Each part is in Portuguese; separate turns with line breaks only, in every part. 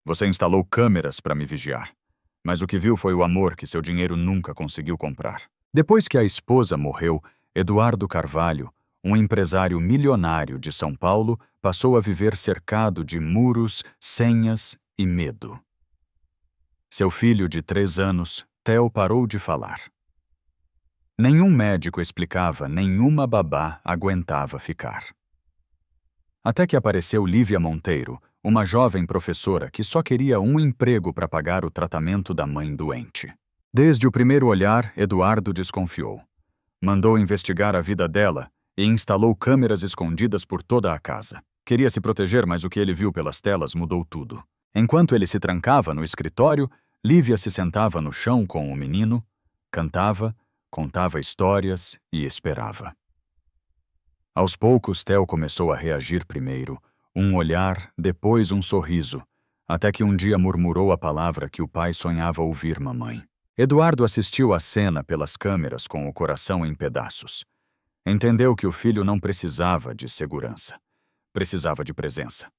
Você instalou câmeras para me vigiar. Mas o que viu foi o amor que seu dinheiro nunca conseguiu comprar. Depois que a esposa morreu, Eduardo Carvalho, um empresário milionário de São Paulo, passou a viver cercado de muros, senhas e medo. Seu filho de 3 anos, Theo, parou de falar. Nenhum médico explicava, nenhuma babá aguentava ficar. Até que apareceu Lívia Monteiro, uma jovem professora que só queria um emprego para pagar o tratamento da mãe doente. Desde o primeiro olhar, Eduardo desconfiou. Mandou investigar a vida dela e instalou câmeras escondidas por toda a casa. Queria se proteger, mas o que ele viu pelas telas mudou tudo. Enquanto ele se trancava no escritório, Lívia se sentava no chão com o menino, cantava, contava histórias e esperava. Aos poucos, Theo começou a reagir primeiro, um olhar, depois um sorriso, até que um dia murmurou a palavra que o pai sonhava ouvir mamãe. Eduardo assistiu à cena pelas câmeras com o coração em pedaços. Entendeu que o filho não precisava de segurança, precisava de presença.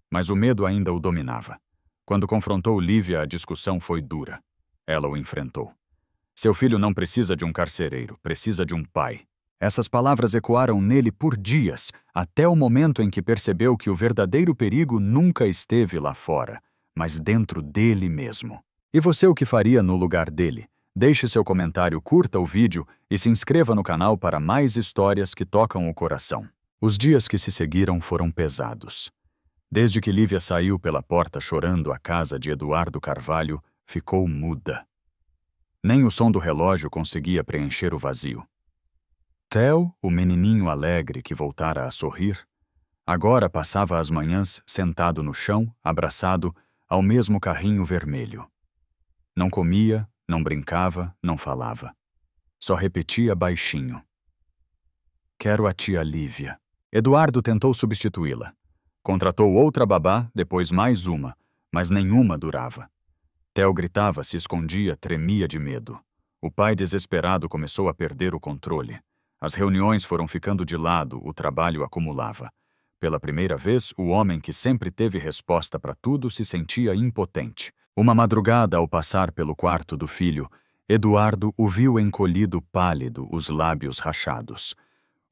Mas o medo ainda o dominava. Quando confrontou Lívia, a discussão foi dura. Ela o enfrentou. Seu filho não precisa de um carcereiro, precisa de um pai. Essas palavras ecoaram nele por dias, até o momento em que percebeu que o verdadeiro perigo nunca esteve lá fora, mas dentro dele mesmo. E você o que faria no lugar dele? Deixe seu comentário, curta o vídeo e se inscreva no canal para mais histórias que tocam o coração. Os dias que se seguiram foram pesados. Desde que Lívia saiu pela porta chorando, a casa de Eduardo Carvalho ficou muda. Nem o som do relógio conseguia preencher o vazio. Theo, o menininho alegre que voltara a sorrir, agora passava as manhãs sentado no chão, abraçado ao mesmo carrinho vermelho. Não comia, não brincava, não falava. Só repetia baixinho: "Quero a tia Lívia." Eduardo tentou substituí-la. Contratou outra babá, depois mais uma, mas nenhuma durava. Theo gritava, se escondia, tremia de medo. O pai desesperado começou a perder o controle. As reuniões foram ficando de lado, o trabalho acumulava. Pela primeira vez, o homem que sempre teve resposta para tudo se sentia impotente. Uma madrugada, ao passar pelo quarto do filho, Eduardo o viu encolhido, pálido, os lábios rachados.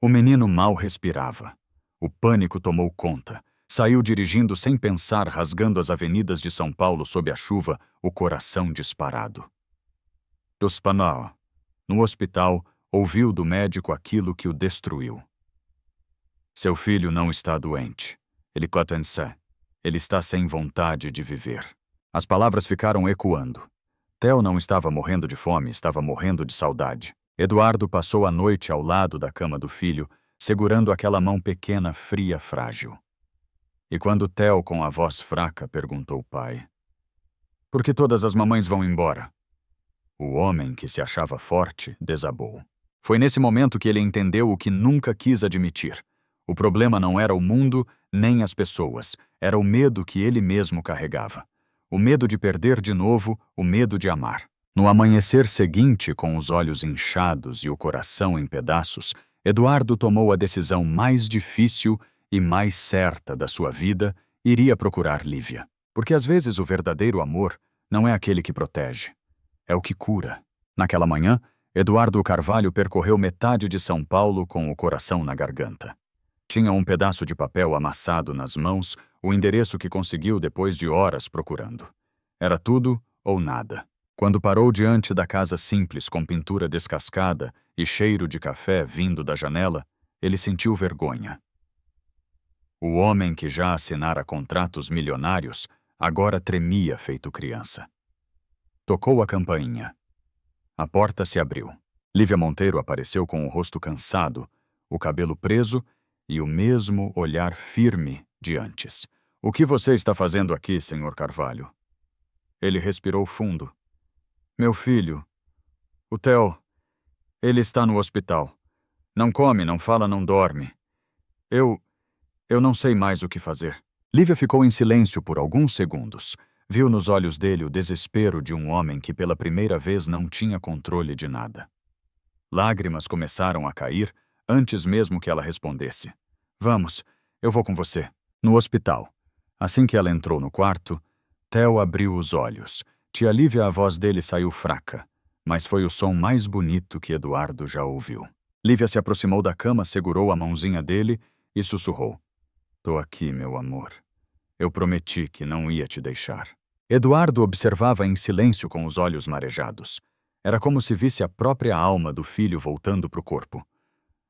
O menino mal respirava. O pânico tomou conta. Saiu dirigindo sem pensar, rasgando as avenidas de São Paulo sob a chuva, o coração disparado. No hospital, ouviu do médico aquilo que o destruiu. Seu filho não está doente. Ele está sem vontade de viver. As palavras ficaram ecoando. Theo não estava morrendo de fome, estava morrendo de saudade. Eduardo passou a noite ao lado da cama do filho, segurando aquela mão pequena, fria, frágil. E quando Theo, com a voz fraca, perguntou ao pai: "Por que todas as mamães vão embora?" O homem, que se achava forte, desabou. Foi nesse momento que ele entendeu o que nunca quis admitir. O problema não era o mundo, nem as pessoas. Era o medo que ele mesmo carregava. O medo de perder de novo, o medo de amar. No amanhecer seguinte, com os olhos inchados e o coração em pedaços, Eduardo tomou a decisão mais difícil e mais certa da sua vida: iria procurar Lívia. Porque às vezes o verdadeiro amor não é aquele que protege, é o que cura. Naquela manhã, Eduardo Carvalho percorreu metade de São Paulo com o coração na garganta. Tinha um pedaço de papel amassado nas mãos, o endereço que conseguiu depois de horas procurando. Era tudo ou nada. Quando parou diante da casa simples com pintura descascada e cheiro de café vindo da janela, ele sentiu vergonha. O homem que já assinara contratos milionários agora tremia feito criança. Tocou a campainha. A porta se abriu. Lívia Monteiro apareceu com o rosto cansado, o cabelo preso e o mesmo olhar firme de antes. "O que você está fazendo aqui, Sr. Carvalho?" Ele respirou fundo. "Meu filho, o Theo, ele está no hospital. Não come, não fala, não dorme. Eu não sei mais o que fazer." Lívia ficou em silêncio por alguns segundos. Viu nos olhos dele o desespero de um homem que pela primeira vez não tinha controle de nada. Lágrimas começaram a cair antes mesmo que ela respondesse. "Vamos, eu vou com você." No hospital. Assim que ela entrou no quarto, Theo abriu os olhos. Tia Lívia, a voz dele saiu fraca, mas foi o som mais bonito que Eduardo já ouviu. Lívia se aproximou da cama, segurou a mãozinha dele e sussurrou: "Tô aqui, meu amor. Eu prometi que não ia te deixar." Eduardo observava em silêncio com os olhos marejados. Era como se visse a própria alma do filho voltando para o corpo.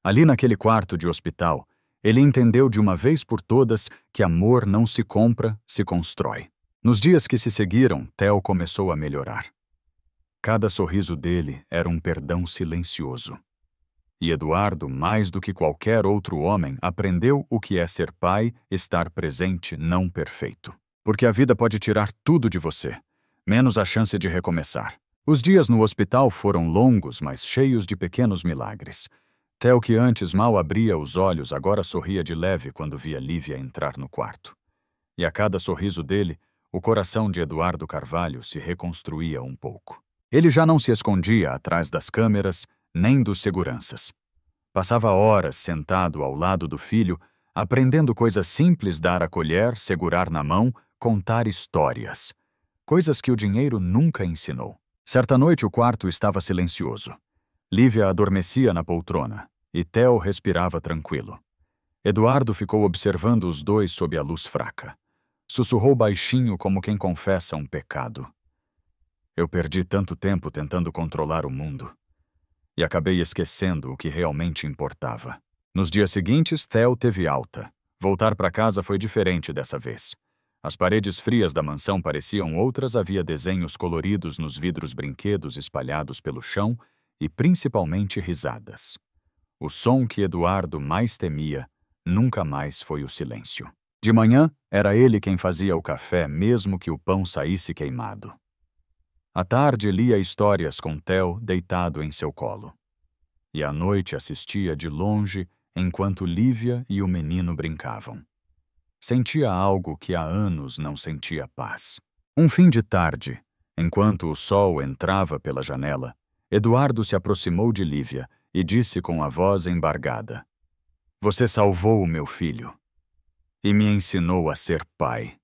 Ali naquele quarto de hospital, ele entendeu de uma vez por todas que amor não se compra, se constrói. Nos dias que se seguiram, Theo começou a melhorar. Cada sorriso dele era um perdão silencioso. E Eduardo, mais do que qualquer outro homem, aprendeu o que é ser pai, estar presente, não perfeito. Porque a vida pode tirar tudo de você, menos a chance de recomeçar. Os dias no hospital foram longos, mas cheios de pequenos milagres. Theo, que antes mal abria os olhos, agora sorria de leve quando via Lívia entrar no quarto. E a cada sorriso dele, o coração de Eduardo Carvalho se reconstruía um pouco. Ele já não se escondia atrás das câmeras, nem dos seguranças. Passava horas sentado ao lado do filho, aprendendo coisas simples: dar a colher, segurar na mão, contar histórias. Coisas que o dinheiro nunca ensinou. Certa noite o quarto estava silencioso. Lívia adormecia na poltrona e Theo respirava tranquilo. Eduardo ficou observando os dois sob a luz fraca. Sussurrou baixinho como quem confessa um pecado. "Eu perdi tanto tempo tentando controlar o mundo. E acabei esquecendo o que realmente importava." Nos dias seguintes, Theo teve alta. Voltar para casa foi diferente dessa vez. As paredes frias da mansão pareciam outras, havia desenhos coloridos nos vidros, brinquedos espalhados pelo chão e principalmente risadas. O som que Eduardo mais temia nunca mais foi o silêncio. De manhã, era ele quem fazia o café, mesmo que o pão saísse queimado. À tarde, lia histórias com Theo deitado em seu colo. E à noite assistia de longe enquanto Lívia e o menino brincavam. Sentia algo que há anos não sentia paz. Um fim de tarde, enquanto o sol entrava pela janela, Eduardo se aproximou de Lívia e disse com a voz embargada: "Você salvou o meu filho e me ensinou a ser pai."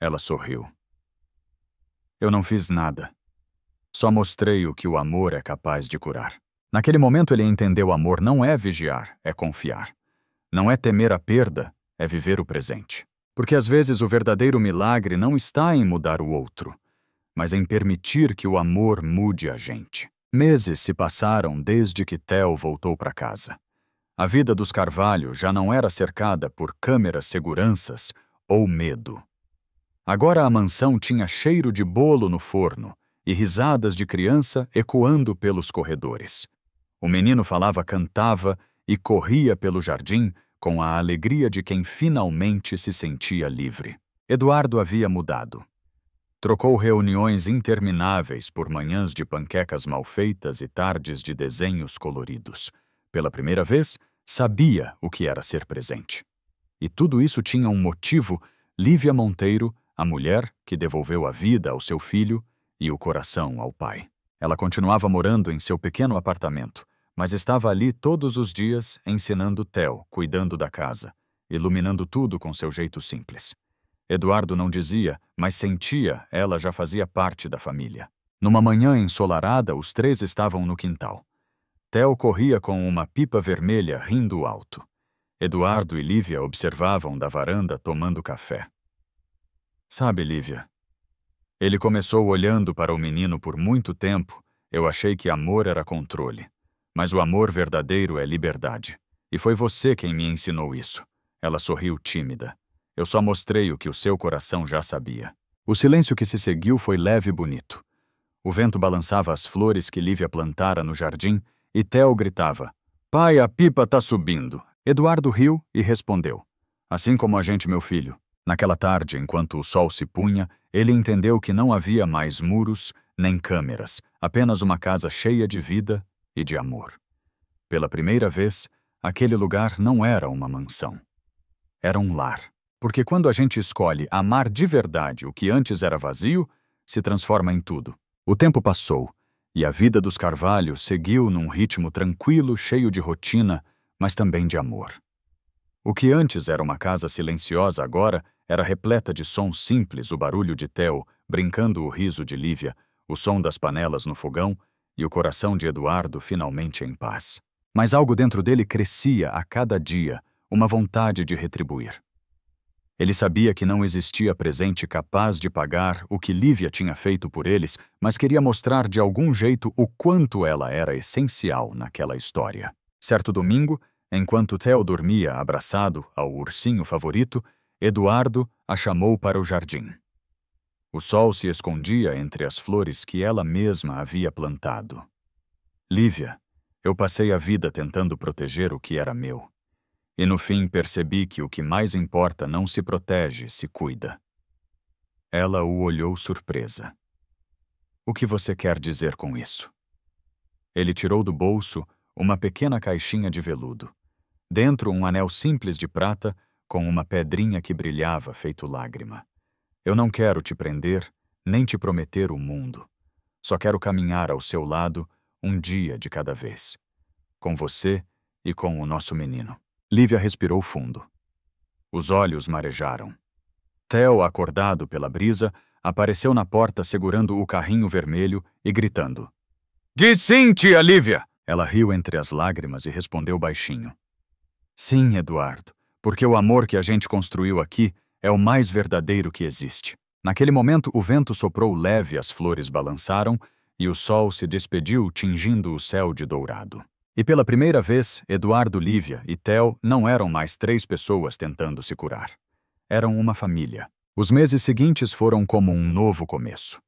Ela sorriu. "Eu não fiz nada. Só mostrei o que o amor é capaz de curar." Naquele momento ele entendeu: amor não é vigiar, é confiar. Não é temer a perda, é viver o presente. Porque às vezes o verdadeiro milagre não está em mudar o outro, mas em permitir que o amor mude a gente. Meses se passaram desde que Theo voltou para casa. A vida dos Carvalho já não era cercada por câmeras, seguranças ou medo. Agora a mansão tinha cheiro de bolo no forno e risadas de criança ecoando pelos corredores. O menino falava, cantava e corria pelo jardim com a alegria de quem finalmente se sentia livre. Eduardo havia mudado. Trocou reuniões intermináveis por manhãs de panquecas mal feitas e tardes de desenhos coloridos. Pela primeira vez, sabia o que era ser presente. E tudo isso tinha um motivo: Lívia Monteiro, a mulher que devolveu a vida ao seu filho e o coração ao pai. Ela continuava morando em seu pequeno apartamento, mas estava ali todos os dias ensinando Theo, cuidando da casa, iluminando tudo com seu jeito simples. Eduardo não dizia, mas sentia, ela já fazia parte da família. Numa manhã ensolarada, os três estavam no quintal. Theo corria com uma pipa vermelha rindo alto. Eduardo e Lívia observavam da varanda tomando café. "Sabe, Lívia, ele começou olhando para o menino por muito tempo. Eu achei que amor era controle. Mas o amor verdadeiro é liberdade. E foi você quem me ensinou isso." Ela sorriu tímida. "Eu só mostrei o que o seu coração já sabia." O silêncio que se seguiu foi leve e bonito. O vento balançava as flores que Lívia plantara no jardim e Theo gritava: "Pai, a pipa tá subindo." Eduardo riu e respondeu: "Assim como a gente, meu filho." Naquela tarde, enquanto o sol se punha, ele entendeu que não havia mais muros nem câmeras, apenas uma casa cheia de vida e de amor. Pela primeira vez, aquele lugar não era uma mansão. Era um lar. Porque quando a gente escolhe amar de verdade o que antes era vazio, se transforma em tudo. O tempo passou, e a vida dos Carvalho seguiu num ritmo tranquilo, cheio de rotina, mas também de amor. O que antes era uma casa silenciosa agora Era repleta de sons simples, o barulho de Theo, brincando o riso de Lívia, o som das panelas no fogão e o coração de Eduardo finalmente em paz. Mas algo dentro dele crescia a cada dia, uma vontade de retribuir. Ele sabia que não existia presente capaz de pagar o que Lívia tinha feito por eles, mas queria mostrar de algum jeito o quanto ela era essencial naquela história. Certo domingo, enquanto Theo dormia abraçado ao ursinho favorito, Eduardo a chamou para o jardim. O sol se escondia entre as flores que ela mesma havia plantado. Lívia, eu passei a vida tentando proteger o que era meu. E no fim percebi que o que mais importa não se protege, se cuida. Ela o olhou surpresa. O que você quer dizer com isso? Ele tirou do bolso uma pequena caixinha de veludo. Dentro um anel simples de prata com uma pedrinha que brilhava feito lágrima. Eu não quero te prender, nem te prometer o mundo. Só quero caminhar ao seu lado um dia de cada vez. Com você e com o nosso menino. Lívia respirou fundo. Os olhos marejaram. Theo, acordado pela brisa, apareceu na porta segurando o carrinho vermelho e gritando. Diz sim, tia Lívia! Ela riu entre as lágrimas e respondeu baixinho. Sim, Eduardo, porque o amor que a gente construiu aqui é o mais verdadeiro que existe. Naquele momento, o vento soprou leve, as flores balançaram e o sol se despediu, tingindo o céu de dourado. E pela primeira vez, Eduardo, Lívia e Theo não eram mais 3 pessoas tentando se curar. Eram uma família. Os meses seguintes foram como um novo começo.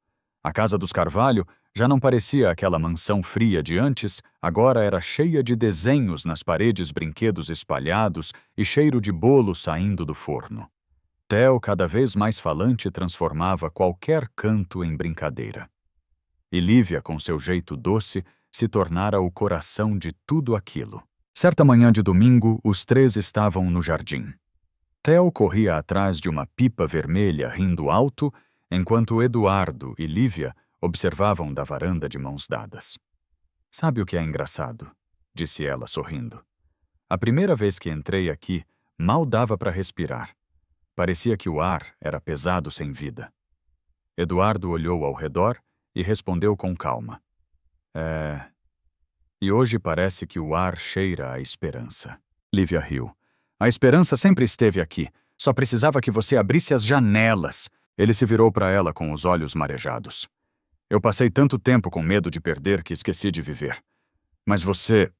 A casa dos Carvalho já não parecia aquela mansão fria de antes, agora era cheia de desenhos nas paredes, brinquedos espalhados e cheiro de bolo saindo do forno. Theo, cada vez mais falante, transformava qualquer canto em brincadeira. E Lívia, com seu jeito doce, se tornara o coração de tudo aquilo. Certa manhã de domingo, os 3 estavam no jardim. Theo corria atrás de uma pipa vermelha rindo alto, enquanto Eduardo e Lívia observavam da varanda de mãos dadas. Sabe o que é engraçado? Disse ela, sorrindo. A primeira vez que entrei aqui, mal dava para respirar. Parecia que o ar era pesado sem vida. Eduardo olhou ao redor e respondeu com calma. E hoje parece que o ar cheira a esperança. Lívia riu. A esperança sempre esteve aqui. Só precisava que você abrisse as janelas. Ele se virou para ela com os olhos marejados. Eu passei tanto tempo com medo de perder que esqueci de viver. Mas você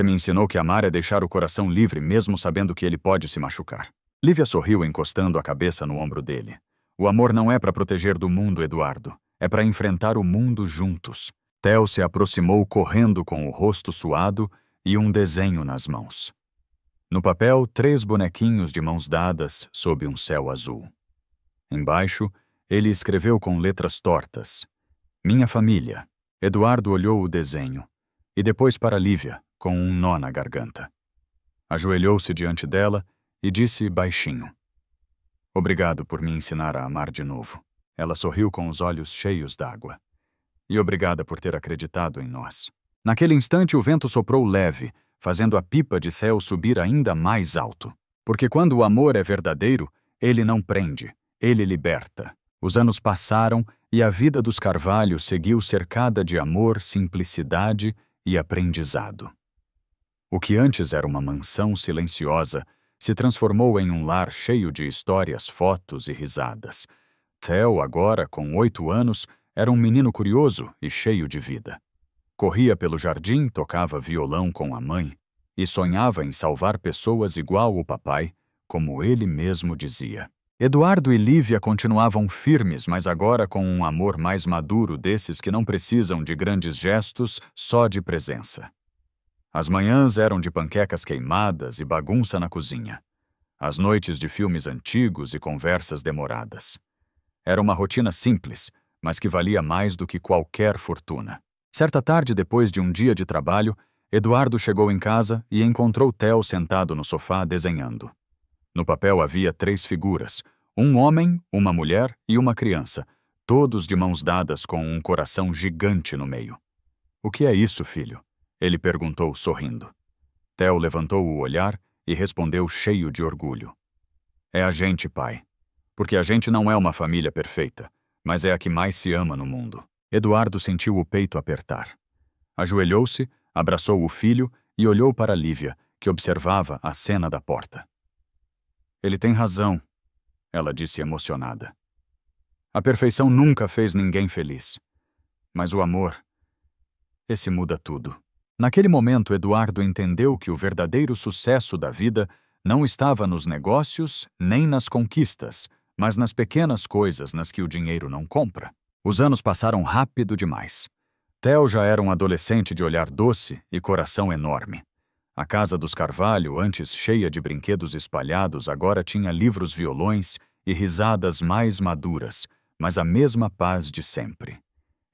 me ensinou que amar é deixar o coração livre mesmo sabendo que ele pode se machucar. Lívia sorriu encostando a cabeça no ombro dele. O amor não é para proteger do mundo, Eduardo. É para enfrentar o mundo juntos. Theo se aproximou correndo com o rosto suado e um desenho nas mãos. No papel, 3 bonequinhos de mãos dadas sob um céu azul. Embaixo, ele escreveu com letras tortas. Minha família. Eduardo olhou o desenho. E depois para Lívia, com um nó na garganta. Ajoelhou-se diante dela e disse baixinho. Obrigado por me ensinar a amar de novo. Ela sorriu com os olhos cheios d'água. E obrigada por ter acreditado em nós. Naquele instante, o vento soprou leve, fazendo a pipa de Theo subir ainda mais alto. Porque quando o amor é verdadeiro, ele não prende, ele liberta. Os anos passaram e a vida dos Carvalho seguiu cercada de amor, simplicidade e aprendizado. O que antes era uma mansão silenciosa se transformou em um lar cheio de histórias, fotos e risadas. Theo, agora com 8 anos, era um menino curioso e cheio de vida. Corria pelo jardim, tocava violão com a mãe e sonhava em salvar pessoas igual o papai, como ele mesmo dizia. Eduardo e Lívia continuavam firmes, mas agora com um amor mais maduro desses que não precisam de grandes gestos, só de presença. As manhãs eram de panquecas queimadas e bagunça na cozinha. As noites de filmes antigos e conversas demoradas. Era uma rotina simples, mas que valia mais do que qualquer fortuna. Certa tarde, depois de um dia de trabalho, Eduardo chegou em casa e encontrou Theo sentado no sofá desenhando. No papel havia 3 figuras, um homem, uma mulher e uma criança, todos de mãos dadas com um coração gigante no meio. O que é isso, filho? Ele perguntou, sorrindo. Theo levantou o olhar e respondeu cheio de orgulho. É a gente, pai. Porque a gente não é uma família perfeita, mas é a que mais se ama no mundo. Eduardo sentiu o peito apertar. Ajoelhou-se, abraçou o filho e olhou para Lívia, que observava a cena da porta. Ele tem razão, ela disse emocionada. A perfeição nunca fez ninguém feliz. Mas o amor, esse muda tudo. Naquele momento, Eduardo entendeu que o verdadeiro sucesso da vida não estava nos negócios nem nas conquistas, mas nas pequenas coisas nas que o dinheiro não compra. Os anos passaram rápido demais. Theo já era um adolescente de olhar doce e coração enorme. A casa dos Carvalho, antes cheia de brinquedos espalhados, agora tinha livros, violões e risadas mais maduras, mas a mesma paz de sempre.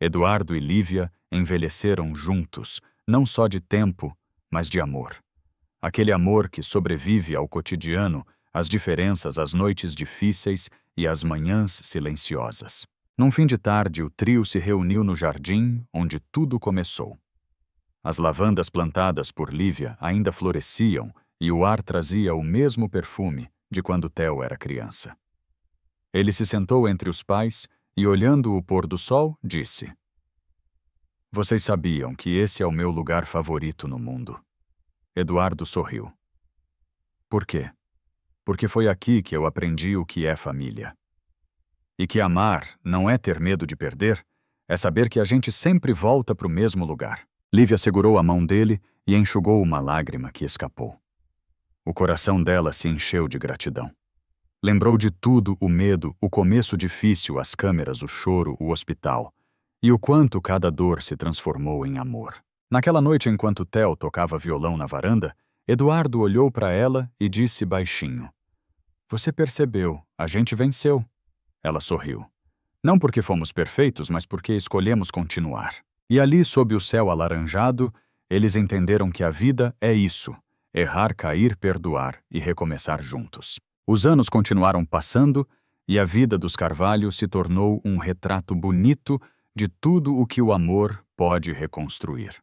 Eduardo e Lívia envelheceram juntos, não só de tempo, mas de amor. Aquele amor que sobrevive ao cotidiano, às diferenças, às noites difíceis e às manhãs silenciosas. Num fim de tarde, o trio se reuniu no jardim onde tudo começou. As lavandas plantadas por Lívia ainda floresciam e o ar trazia o mesmo perfume de quando Theo era criança. Ele se sentou entre os pais e, olhando o pôr do sol, disse: Vocês sabiam que esse é o meu lugar favorito no mundo. Eduardo sorriu. Por quê? Porque foi aqui que eu aprendi o que é família. E que amar não é ter medo de perder, é saber que a gente sempre volta para o mesmo lugar. Lívia segurou a mão dele e enxugou uma lágrima que escapou. O coração dela se encheu de gratidão. Lembrou de tudo: o medo, o começo difícil, as câmeras, o choro, o hospital, e o quanto cada dor se transformou em amor. Naquela noite, enquanto Theo tocava violão na varanda, Eduardo olhou para ela e disse baixinho: Você percebeu, a gente venceu. Ela sorriu. Não porque fomos perfeitos, mas porque escolhemos continuar. E ali, sob o céu alaranjado, eles entenderam que a vida é isso: errar, cair, perdoar e recomeçar juntos. Os anos continuaram passando e a vida dos Carvalho se tornou um retrato bonito de tudo o que o amor pode reconstruir.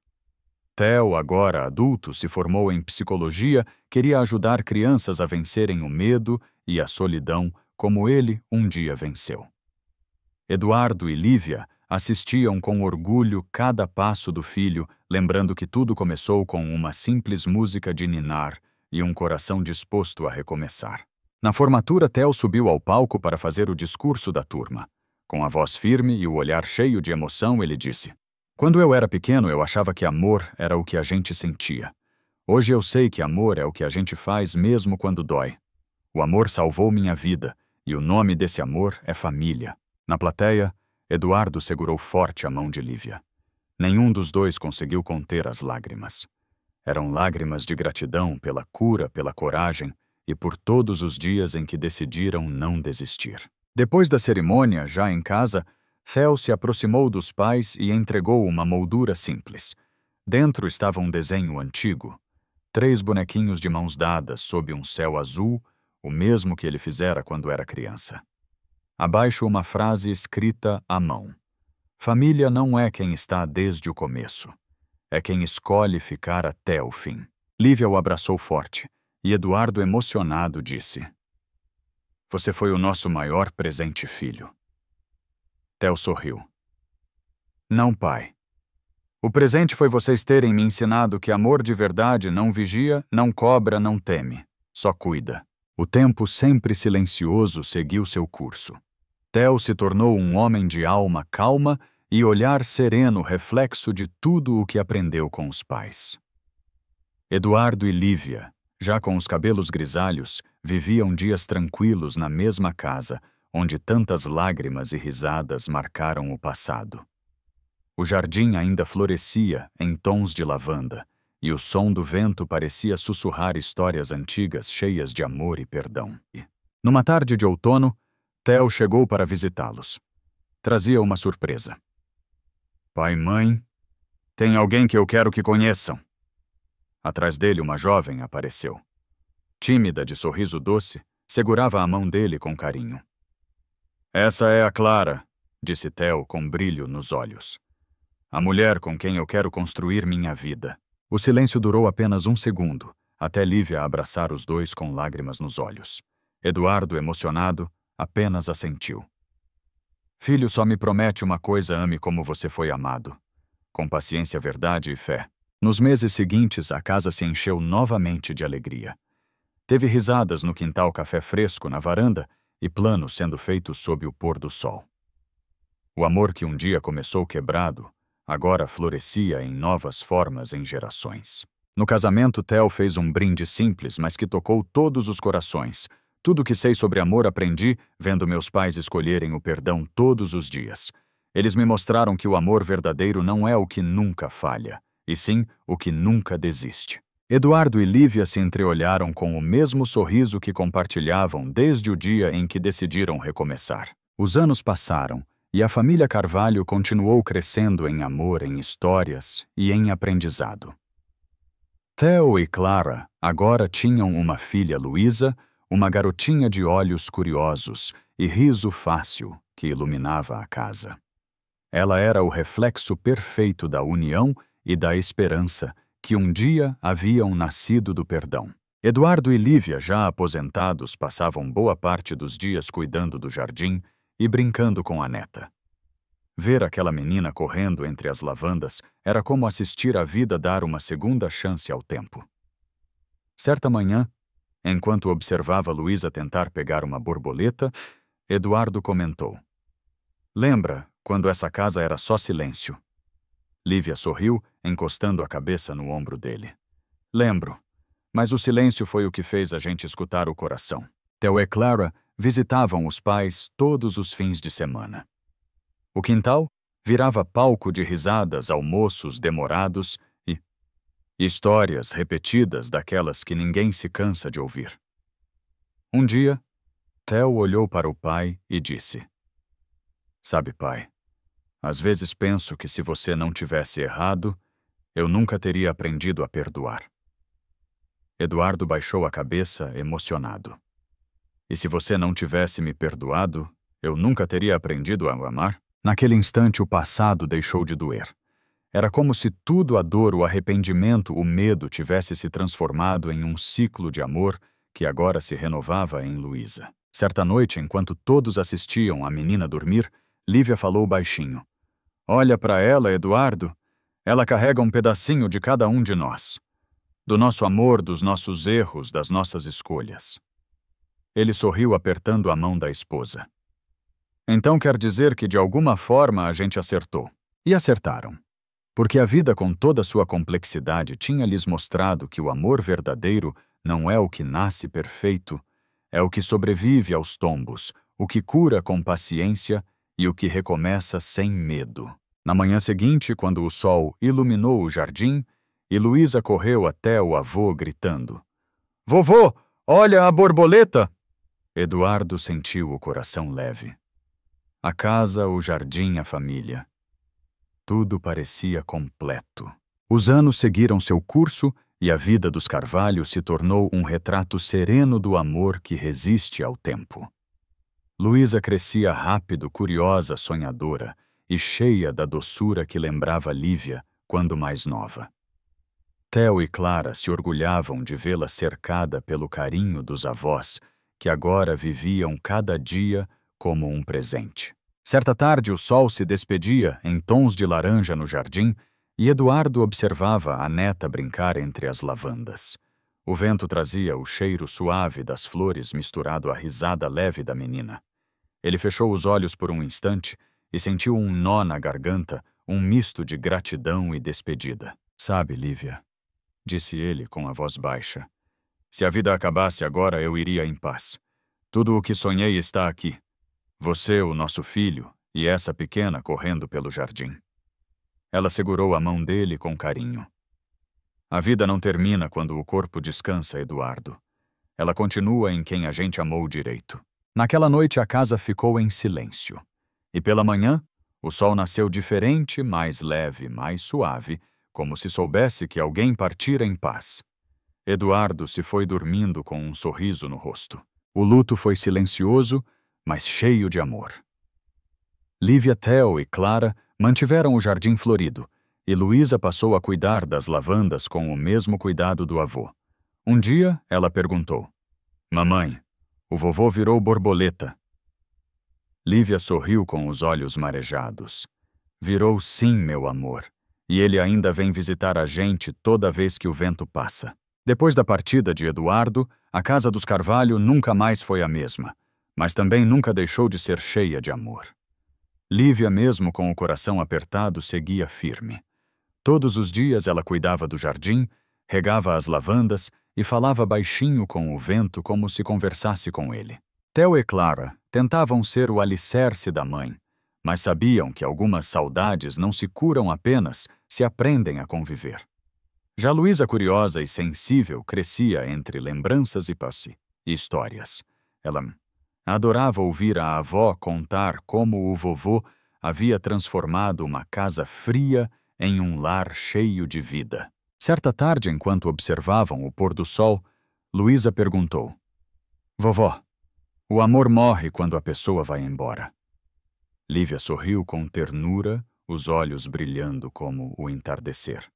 Theo, agora adulto, se formou em psicologia, queria ajudar crianças a vencerem o medo e a solidão como ele um dia venceu. Eduardo e Lívia assistiam com orgulho cada passo do filho, lembrando que tudo começou com uma simples música de ninar e um coração disposto a recomeçar. Na formatura, Theo subiu ao palco para fazer o discurso da turma. Com a voz firme e o olhar cheio de emoção, ele disse: Quando eu era pequeno, eu achava que amor era o que a gente sentia. Hoje eu sei que amor é o que a gente faz mesmo quando dói. O amor salvou minha vida, e o nome desse amor é família. Na plateia, Eduardo segurou forte a mão de Lívia. Nenhum dos dois conseguiu conter as lágrimas. Eram lágrimas de gratidão pela cura, pela coragem e por todos os dias em que decidiram não desistir. Depois da cerimônia, já em casa, Theo se aproximou dos pais e entregou uma moldura simples. Dentro estava um desenho antigo: 3 bonequinhos de mãos dadas sob um céu azul, o mesmo que ele fizera quando era criança. Abaixo, uma frase escrita à mão: Família não é quem está desde o começo, é quem escolhe ficar até o fim. Lívia o abraçou forte e Eduardo, emocionado, disse: Você foi o nosso maior presente, filho. Theo sorriu. Não, pai. O presente foi vocês terem me ensinado que amor de verdade não vigia, não cobra, não teme, só cuida. O tempo, sempre silencioso, seguiu seu curso. Theo se tornou um homem de alma calma e olhar sereno, reflexo de tudo o que aprendeu com os pais. Eduardo e Lívia, já com os cabelos grisalhos, viviam dias tranquilos na mesma casa, onde tantas lágrimas e risadas marcaram o passado. O jardim ainda florescia em tons de lavanda, e o som do vento parecia sussurrar histórias antigas cheias de amor e perdão. Numa tarde de outono, Theo chegou para visitá-los. Trazia uma surpresa. Pai e mãe, tem alguém que eu quero que conheçam. Atrás dele, uma jovem apareceu. Tímida, de sorriso doce, segurava a mão dele com carinho. Essa é a Clara, disse Theo com brilho nos olhos. A mulher com quem eu quero construir minha vida. O silêncio durou apenas um segundo, até Lívia abraçar os dois com lágrimas nos olhos. Eduardo, emocionado, apenas assentiu. Filho, só me promete uma coisa: ame como você foi amado. Com paciência, verdade e fé. Nos meses seguintes, a casa se encheu novamente de alegria. Teve risadas no quintal, café fresco na varanda e planos sendo feitos sob o pôr do sol. O amor que um dia começou quebrado, agora florescia em novas formas em gerações. No casamento, Theo fez um brinde simples, mas que tocou todos os corações. Tudo que sei sobre amor aprendi vendo meus pais escolherem o perdão todos os dias. Eles me mostraram que o amor verdadeiro não é o que nunca falha, e sim o que nunca desiste. Eduardo e Lívia se entreolharam com o mesmo sorriso que compartilhavam desde o dia em que decidiram recomeçar. Os anos passaram e a família Carvalho continuou crescendo em amor, em histórias e em aprendizado. Theo e Clara agora tinham uma filha, Luísa, uma garotinha de olhos curiosos e riso fácil que iluminava a casa. Ela era o reflexo perfeito da união e da esperança que um dia haviam nascido do perdão. Eduardo e Lívia, já aposentados, passavam boa parte dos dias cuidando do jardim e brincando com a neta. Ver aquela menina correndo entre as lavandas era como assistir a vida dar uma segunda chance ao tempo. Certa manhã, enquanto observava Luísa tentar pegar uma borboleta, Eduardo comentou: "Lembra quando essa casa era só silêncio?" Lívia sorriu, encostando a cabeça no ombro dele. "Lembro, mas o silêncio foi o que fez a gente escutar o coração." Theo e Clara visitavam os pais todos os fins de semana. O quintal virava palco de risadas, almoços demorados e histórias repetidas daquelas que ninguém se cansa de ouvir. Um dia, Theo olhou para o pai e disse: "Sabe, pai, às vezes penso que se você não tivesse errado, eu nunca teria aprendido a perdoar." Eduardo baixou a cabeça, emocionado. "E se você não tivesse me perdoado, eu nunca teria aprendido a amar?" Naquele instante, o passado deixou de doer. Era como se tudo, a dor, o arrependimento, o medo, tivesse se transformado em um ciclo de amor que agora se renovava em Luísa. Certa noite, enquanto todos assistiam a menina dormir, Lívia falou baixinho: "Olha para ela, Eduardo. Ela carrega um pedacinho de cada um de nós. Do nosso amor, dos nossos erros, das nossas escolhas." Ele sorriu, apertando a mão da esposa. "Então quer dizer que de alguma forma a gente acertou." E acertaram. Porque a vida, com toda sua complexidade, tinha lhes mostrado que o amor verdadeiro não é o que nasce perfeito, é o que sobrevive aos tombos, o que cura com paciência e o que recomeça sem medo. Na manhã seguinte, quando o sol iluminou o jardim, e Luísa correu até o avô gritando: "Vovô, olha a borboleta!" Eduardo sentiu o coração leve. A casa, o jardim, a família. Tudo parecia completo. Os anos seguiram seu curso e a vida dos Carvalho se tornou um retrato sereno do amor que resiste ao tempo. Luísa crescia rápido, curiosa, sonhadora e cheia da doçura que lembrava Lívia quando mais nova. Theo e Clara se orgulhavam de vê-la cercada pelo carinho dos avós, que agora viviam cada dia como um presente. Certa tarde, o sol se despedia em tons de laranja no jardim e Eduardo observava a neta brincar entre as lavandas. O vento trazia o cheiro suave das flores misturado à risada leve da menina. Ele fechou os olhos por um instante e sentiu um nó na garganta, um misto de gratidão e despedida. "Sabe, Lívia", disse ele com a voz baixa, "se a vida acabasse agora, eu iria em paz. Tudo o que sonhei está aqui. Você, o nosso filho, e essa pequena correndo pelo jardim." Ela segurou a mão dele com carinho. "A vida não termina quando o corpo descansa, Eduardo. Ela continua em quem a gente amou direito." Naquela noite, a casa ficou em silêncio. E pela manhã, o sol nasceu diferente, mais leve, mais suave, como se soubesse que alguém partira em paz. Eduardo se foi dormindo com um sorriso no rosto. O luto foi silencioso, mas cheio de amor. Lívia, Theo e Clara mantiveram o jardim florido, e Luísa passou a cuidar das lavandas com o mesmo cuidado do avô. Um dia, ela perguntou: "Mamãe, O vovô virou borboleta. Lívia sorriu com os olhos marejados. Virou sim, meu amor. E ele ainda vem visitar a gente toda vez que o vento passa. Depois da partida de Eduardo, a casa dos Carvalho nunca mais foi a mesma, mas também nunca deixou de ser cheia de amor. Lívia, mesmo com o coração apertado, seguia firme. Todos os dias ela cuidava do jardim, regava as lavandas e falava baixinho com o vento como se conversasse com ele. Theo e Clara tentavam ser o alicerce da mãe, mas sabiam que algumas saudades não se curam apenas se aprendem a conviver. Já Luísa, curiosa e sensível, crescia entre lembranças e histórias. Ela adorava ouvir a avó contar como o vovô havia transformado uma casa fria em um lar cheio de vida. Certa tarde, enquanto observavam o pôr do sol, Luísa perguntou: "Vovó, o amor morre quando a pessoa vai embora." Lívia sorriu com ternura, os olhos brilhando como o entardecer.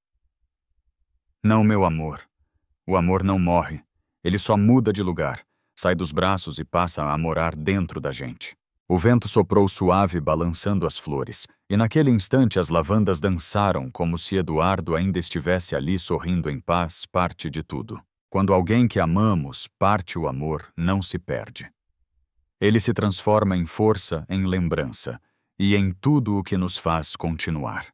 "Não, meu amor. O amor não morre. Ele só muda de lugar, sai dos braços e passa a morar dentro da gente." O vento soprou suave, balançando as flores, e naquele instante as lavandas dançaram como se Eduardo ainda estivesse ali sorrindo em paz, parte de tudo. Quando alguém que amamos parte o amor, não se perde. Ele se transforma em força, em lembrança, e em tudo o que nos faz continuar.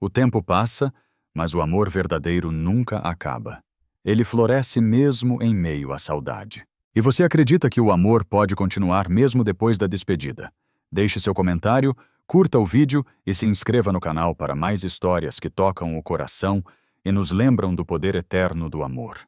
O tempo passa, mas o amor verdadeiro nunca acaba. Ele floresce mesmo em meio à saudade. E você acredita que o amor pode continuar mesmo depois da despedida? Deixe seu comentário, curta o vídeo e se inscreva no canal para mais histórias que tocam o coração e nos lembram do poder eterno do amor.